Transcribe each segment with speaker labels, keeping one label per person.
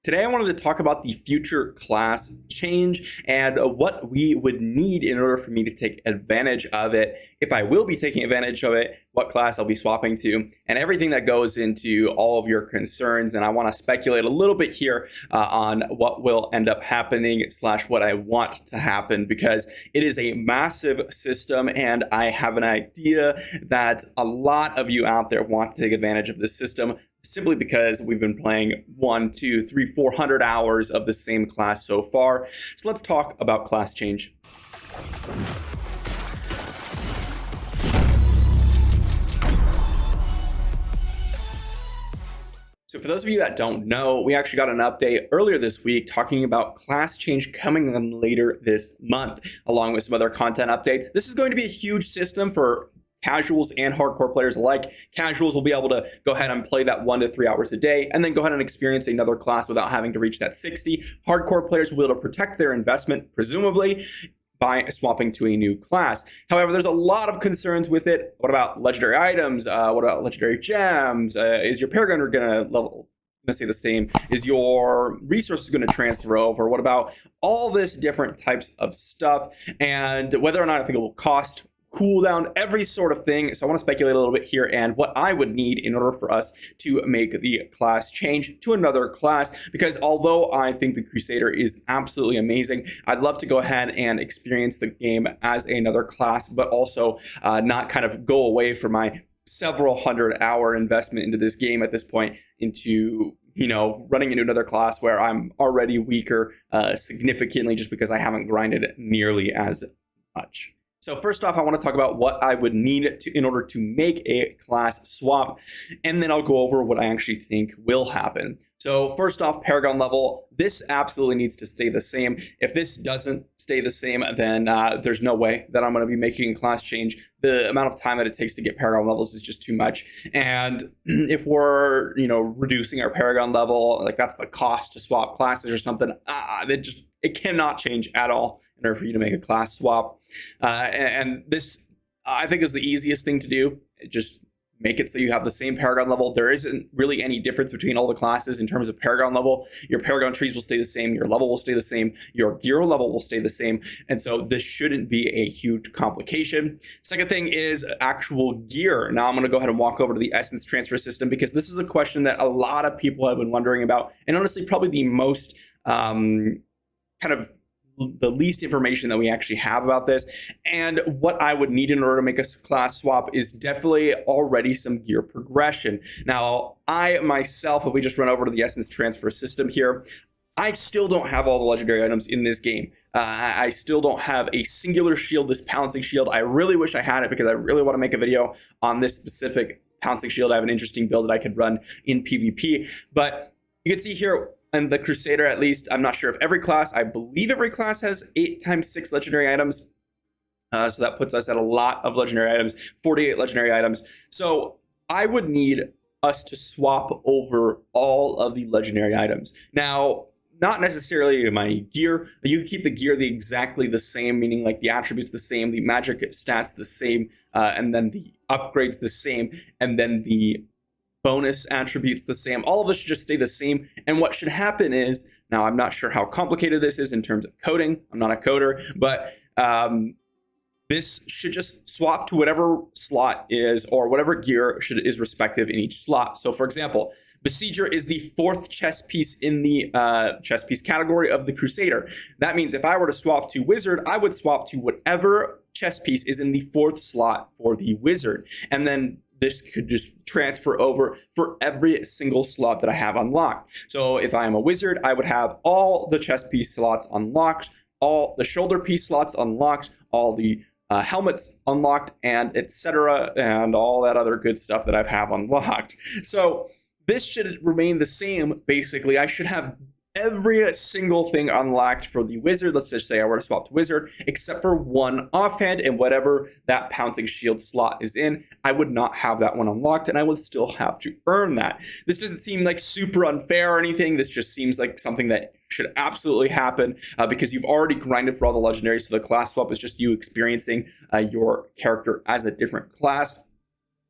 Speaker 1: Today, I wanted to talk about the future class change and what we would need in order for me to take advantage of it. If I will be taking advantage of it, what class I'll be swapping to, and everything that goes into all of your concerns. And I want to speculate a little bit here on what will end up happening / what I want to happen, because it is a massive system, and I have an idea that a lot of you out there want to take advantage of this system, simply because we've been playing 1, 2, 3, 400 hours of the same class so far. So let's talk about class change. So for those of you that don't know, we actually got an update earlier this week talking about class change coming on later this month, along with some other content updates. This is going to be a huge system for casuals and hardcore players alike. Casuals will be able to go ahead and play that 1 to 3 hours a day and then go ahead and experience another class without having to reach that 60. Hardcore players will be able to protect their investment, presumably, by swapping to a new class. However, there's a lot of concerns with it. What about legendary items? What about legendary gems? Is your Paragon going to stay the same? Is your resources going to transfer over? What about all this different types of stuff? And whether or not I think it will cost, cooldown, every sort of thing. So I want to speculate a little bit here and what I would need in order for us to make the class change to another class, because although I think the Crusader is absolutely amazing, I'd love to go ahead and experience the game as another class, but also not kind of go away from my several 100-hour investment into this game at this point into running into another class where I'm already weaker significantly just because I haven't grinded nearly as much. So first off, I want to talk about what I would need in order to make a class swap, and then I'll go over what I actually think will happen. So first off, Paragon level, this absolutely needs to stay the same. If this doesn't stay the same, then there's no way that I'm going to be making a class change. The amount of time that it takes to get Paragon levels is just too much. And if we're, reducing our Paragon level, like that's the cost to swap classes or something, it cannot change at all in order for you to make a class swap. And this, I think, is the easiest thing to do. Just make it so you have the same Paragon level. There isn't really any difference between all the classes in terms of Paragon level. Your Paragon trees will stay the same. Your level will stay the same. Your gear level will stay the same. And so this shouldn't be a huge complication. Second thing is actual gear. Now I'm going to go ahead and walk over to the essence transfer system, because this is a question that a lot of people have been wondering about. And honestly, probably the most the least information that we actually have about this. And what I would need in order to make a class swap is definitely already some gear progression. Now, I myself, if we just run over to the essence transfer system here, I still don't have all the legendary items in this game. I still don't have a singular shield, this pouncing shield. I really wish I had it, because I really want to make a video on this specific pouncing shield. I have an interesting build that I could run in PvP. But you can see here, and the Crusader, at least, I'm not sure if every class, I believe every class has 8 × 6 legendary items. So that puts us at a lot of legendary items, 48 legendary items. So I would need us to swap over all of the legendary items. Now, not necessarily my gear. You keep the gear exactly the same, meaning like the attributes the same, the magic stats the same, and then the upgrades the same, and then the bonus attributes the same. All of this should just stay the same. And what should happen is, now I'm not sure how complicated this is in terms of coding. I'm not a coder, but this should just swap to whatever slot is, or whatever gear is respective in each slot. So for example, Besieger is the 4th chess piece in the chess piece category of the Crusader. That means if I were to swap to Wizard, I would swap to whatever chess piece is in the 4th slot for the Wizard. And then this could just transfer over for every single slot that I have unlocked. So if I am a Wizard, I would have all the chess piece slots unlocked, all the shoulder piece slots unlocked, all the helmets unlocked, and etc., and all that other good stuff that I have unlocked. So this should remain the same, basically. I should have every single thing unlocked for the Wizard. Let's just say I were to swap to Wizard, except for one offhand, and whatever that pouncing shield slot is in, I would not have that one unlocked, and I would still have to earn that. This doesn't seem like super unfair or anything. This just seems like something that should absolutely happen because you've already grinded for all the legendaries, so the class swap is just you experiencing your character as a different class.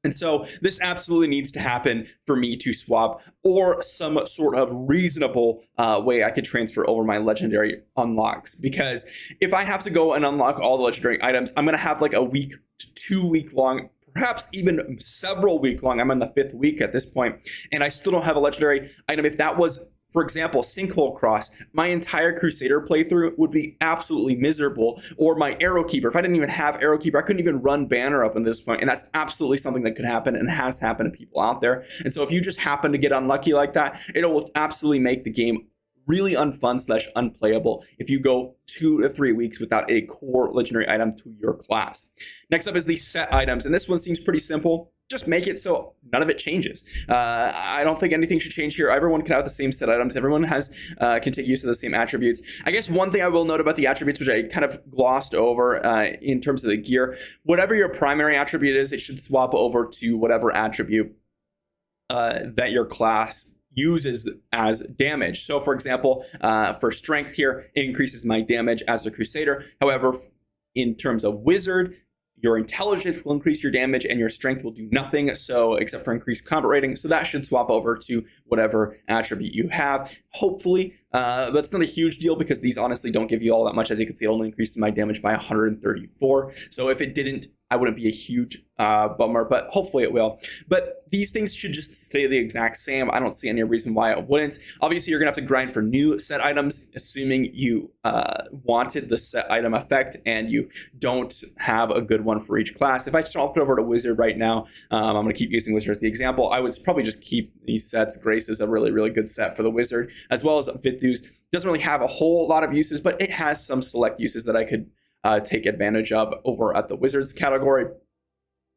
Speaker 1: And so this absolutely needs to happen for me to swap, or some sort of reasonable way I could transfer over my legendary unlocks. Because if I have to go and unlock all the legendary items, I'm going to have like a week to 2 week long, perhaps even several week long. I'm on the 5th week at this point, and I still don't have a legendary item. If that was, for example, Sinkhole Cross, my entire Crusader playthrough would be absolutely miserable. Or my Arrow Keeper. If I didn't even have Arrow Keeper, I couldn't even run Banner up at this point. And that's absolutely something that could happen and has happened to people out there. And so if you just happen to get unlucky like that, it will absolutely make the game really unfun / unplayable if you go 2 to 3 weeks without a core legendary item to your class. Next up is the set items. And this one seems pretty simple. Just make it so none of it changes. I don't think anything should change here. Everyone can have the same set items. Everyone can take use of the same attributes. I guess one thing I will note about the attributes, which I kind of glossed over in terms of the gear, whatever your primary attribute is, it should swap over to whatever attribute that your class uses as damage. So for example, for strength here, it increases my damage as a Crusader. However, in terms of Wizard, your intelligence will increase your damage and your strength will do nothing, so except for increased combat rating. So that should swap over to whatever attribute you have. Hopefully, that's not a huge deal because these honestly don't give you all that much. As you can see, it only increases my damage by 134. So if it didn't, I wouldn't be a huge bummer, but hopefully it will. But these things should just stay the exact same. I don't see any reason why it wouldn't. Obviously, you're gonna have to grind for new set items, assuming you wanted the set item effect and you don't have a good one for each class. If I swapped over to Wizard right now, I'm gonna keep using Wizard as the example. I would probably just keep these sets. Grace is a really, really good set for the Wizard, as well as Vithus. Doesn't really have a whole lot of uses, but it has some select uses that I could take advantage of over at the Wizards category.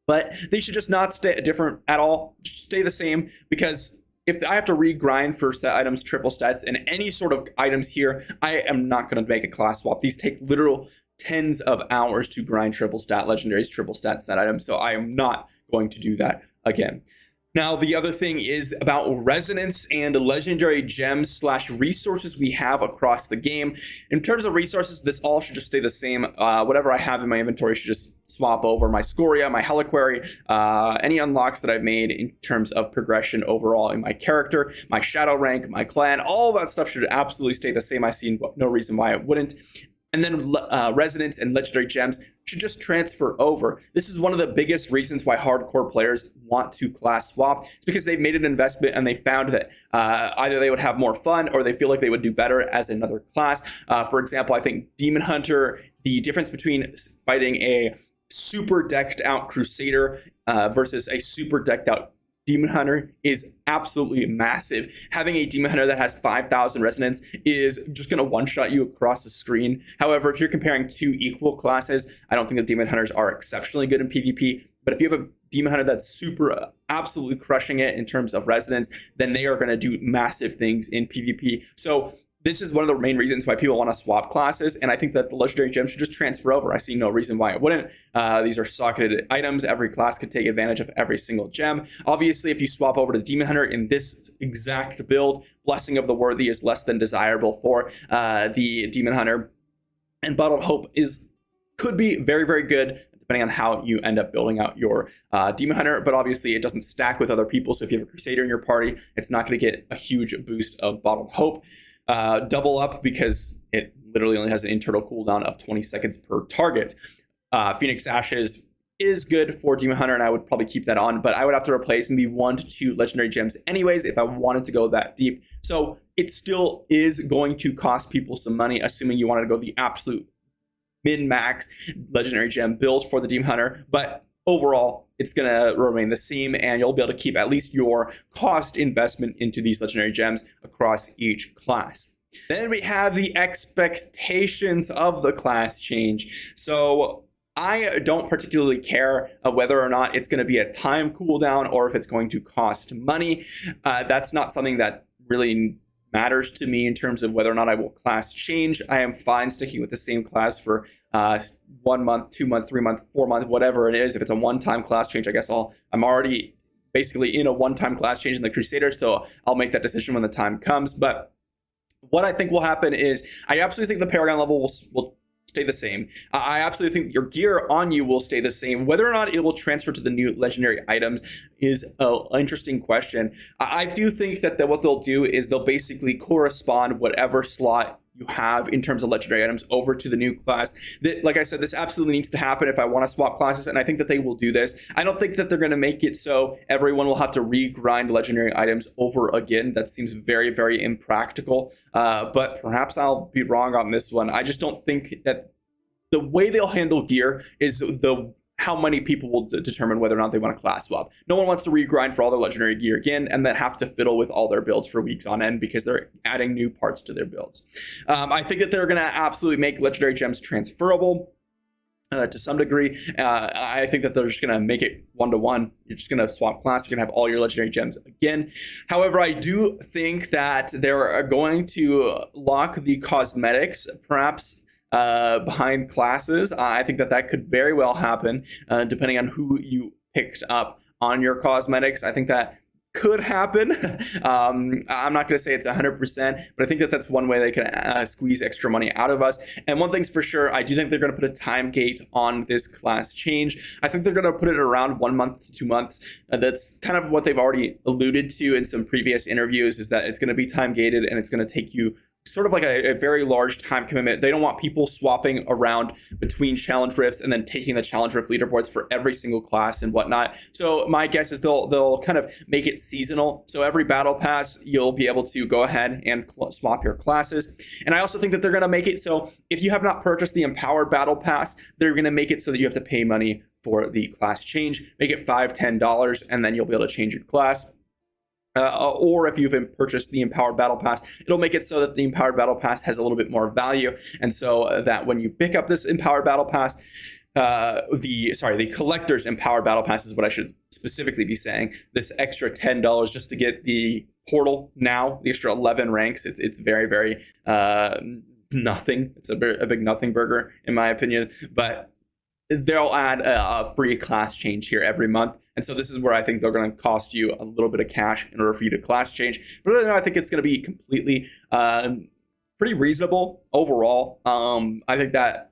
Speaker 1: But they should just not stay different at all. Just stay the same, because if I have to regrind for set items, triple stats, and any sort of items here, I am not going to make a class swap. These take literal tens of hours to grind triple stat legendaries, triple stat set items. So I am not going to do that again. Now, the other thing is about resonance and legendary gems / resources we have across the game. In terms of resources, this all should just stay the same. Whatever I have in my inventory should just swap over. My Scoria, my Heliquary, any unlocks that I've made in terms of progression overall in my character, my shadow rank, my clan, all that stuff should absolutely stay the same. I see no reason why it wouldn't. And then resonance and legendary gems should just transfer over. This is one of the biggest reasons why hardcore players want to class swap. It's because they've made an investment and they found that either they would have more fun or they feel like they would do better as another class. For example, I think Demon Hunter, the difference between fighting a super decked out Crusader versus a super decked out Demon Hunter is absolutely massive. Having a Demon Hunter that has 5,000 resonance is just going to one-shot you across the screen. However, if you're comparing two equal classes, I don't think the Demon Hunters are exceptionally good in PvP. But if you have a Demon Hunter that's super absolutely crushing it in terms of resonance, then they are going to do massive things in PvP. So this is one of the main reasons why people want to swap classes, and I think that the legendary gems should just transfer over. I see no reason why it wouldn't. These are socketed items. Every class could take advantage of every single gem. Obviously, if you swap over to Demon Hunter in this exact build, Blessing of the Worthy is less than desirable for the Demon Hunter, and Bottled Hope could be very, very good, depending on how you end up building out your Demon Hunter. But obviously, it doesn't stack with other people, so if you have a Crusader in your party, it's not going to get a huge boost of Bottled Hope. Double up because it literally only has an internal cooldown of 20 seconds per target. Phoenix Ashes is good for Demon Hunter, and I would probably keep that on, but I would have to replace maybe 1 to 2 legendary gems anyways if I wanted to go that deep. So it still is going to cost people some money, assuming you wanted to go the absolute min-max legendary gem build for the Demon Hunter, but overall, it's going to remain the same, and you'll be able to keep at least your cost investment into these legendary gems across each class. Then we have the expectations of the class change. So I don't particularly care whether or not it's going to be a time cooldown or if it's going to cost money. That's not something that really matters to me in terms of whether or not I will class change. I am fine sticking with the same class for 1 month, 2 months, 3 months, 4 months, whatever it is. If it's a one-time class change, I guess I'm already basically in a one-time class change in the Crusader, so I'll make that decision when the time comes. But what I think will happen is I absolutely think the Paragon level will stay the same. I absolutely think your gear on you will stay the same. Whether or not it will transfer to the new legendary items is an interesting question. I do think that what they'll do is they'll basically correspond whatever slot you have in terms of legendary items over to the new class. That, like I said, this absolutely needs to happen if I want to swap classes, and I think that they will do this. I don't think that they're going to make it so everyone will have to regrind legendary items over again. That seems very, very impractical, but perhaps I'll be wrong on this one. I just don't think that the way they'll handle gear is how many people will determine whether or not they want to class swap. No one wants to regrind for all their legendary gear again and then have to fiddle with all their builds for weeks on end because they're adding new parts to their builds. I think that they're going to absolutely make legendary gems transferable to some degree. I think that they're just going to make it one-to-one. You're just going to swap class. You're going to have all your legendary gems again. However, I do think that they're going to lock the cosmetics, perhaps behind classes. I think that could very well happen depending on who you picked up on your cosmetics. I think that could happen. I'm not going to say it's 100%, but I think that that's one way they can squeeze extra money out of us. And one thing's for sure, I do think they're going to put a time gate on this class change. I think they're going to put it around 1 month to 2 months. That's kind of what they've already alluded to in some previous interviews, is that it's going to be time gated and it's going to take you sort of like a very large time commitment. They don't want people swapping around between challenge rifts and then taking the challenge rift leaderboards for every single class and whatnot. So my guess is they'll kind of make it seasonal. So every battle pass, you'll be able to go ahead and swap your classes. And I also think that they're going to make it so if you have not purchased the empowered battle pass, they're going to make it so that you have to pay money for the class change. Make it $5, $10, and then you'll be able to change your class. Or if you've purchased the Empowered Battle Pass, it'll make it so that the Empowered Battle Pass has a little bit more value. And so that when you pick up this Empowered Battle Pass, the Collector's Empowered Battle Pass is what I should specifically be saying. This extra $10 just to get the portal now, the extra 11 ranks, it's very, very nothing. It's a big nothing burger, in my opinion. But they'll add a free class change here every month. And so this is where I think they're going to cost you a little bit of cash in order for you to class change. But other than that, I think it's going to be completely pretty reasonable overall. I think that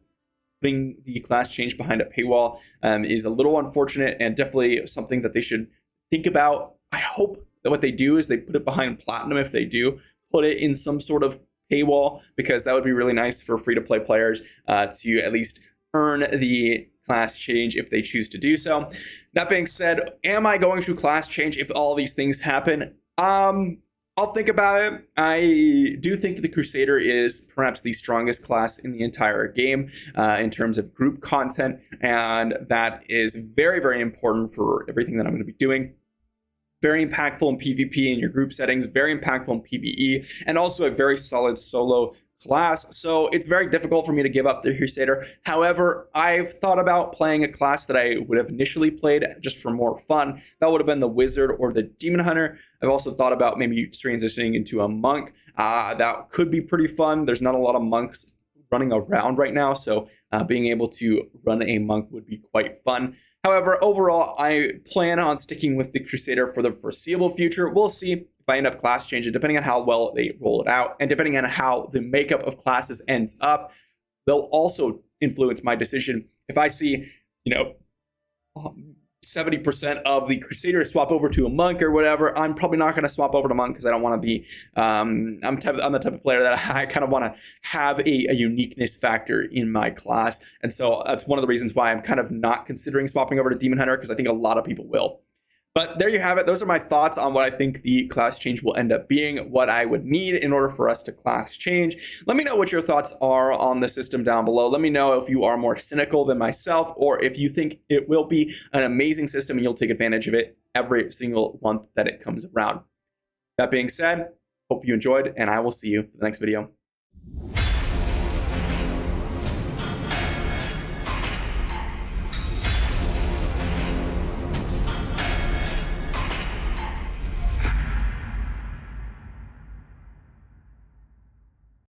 Speaker 1: putting the class change behind a paywall is a little unfortunate and definitely something that they should think about. I hope that what they do is they put it behind platinum if they do put it in some sort of paywall, because that would be really nice for free-to-play players to at least earn the class change if they choose to do so. That being said, am I going to class change if all these things happen? I'll think about it. I do think that the Crusader is perhaps the strongest class in the entire game in terms of group content, and that is very, very important for everything that I'm going to be doing. Very impactful in PvP in your group settings, very impactful in PvE, and also a very solid solo class. So it's very difficult for me to give up the Crusader. However, I've thought about playing a class that I would have initially played just for more fun. That would have been the Wizard or the Demon Hunter. I've also thought about maybe transitioning into a Monk. That could be pretty fun. There's not a lot of monks running around right now, so being able to run a Monk would be quite fun. However, overall, I plan on sticking with the Crusader for the foreseeable future. We'll see if I end up class changing, depending on how well they roll it out, and depending on how the makeup of classes ends up. They'll also influence my decision. If I see, 70% of the Crusader swap over to a Monk or whatever, I'm probably not going to swap over to Monk because I don't want to be, I'm the type of player that I kind of want to have a uniqueness factor in my class. And so that's one of the reasons why I'm kind of not considering swapping over to Demon Hunter, because I think a lot of people will. But there you have it. Those are my thoughts on what I think the class change will end up being, what I would need in order for us to class change. Let me know what your thoughts are on the system down below. Let me know if you are more cynical than myself, or if you think it will be an amazing system and you'll take advantage of it every single month that it comes around. That being said, hope you enjoyed, and I will see you for the next video.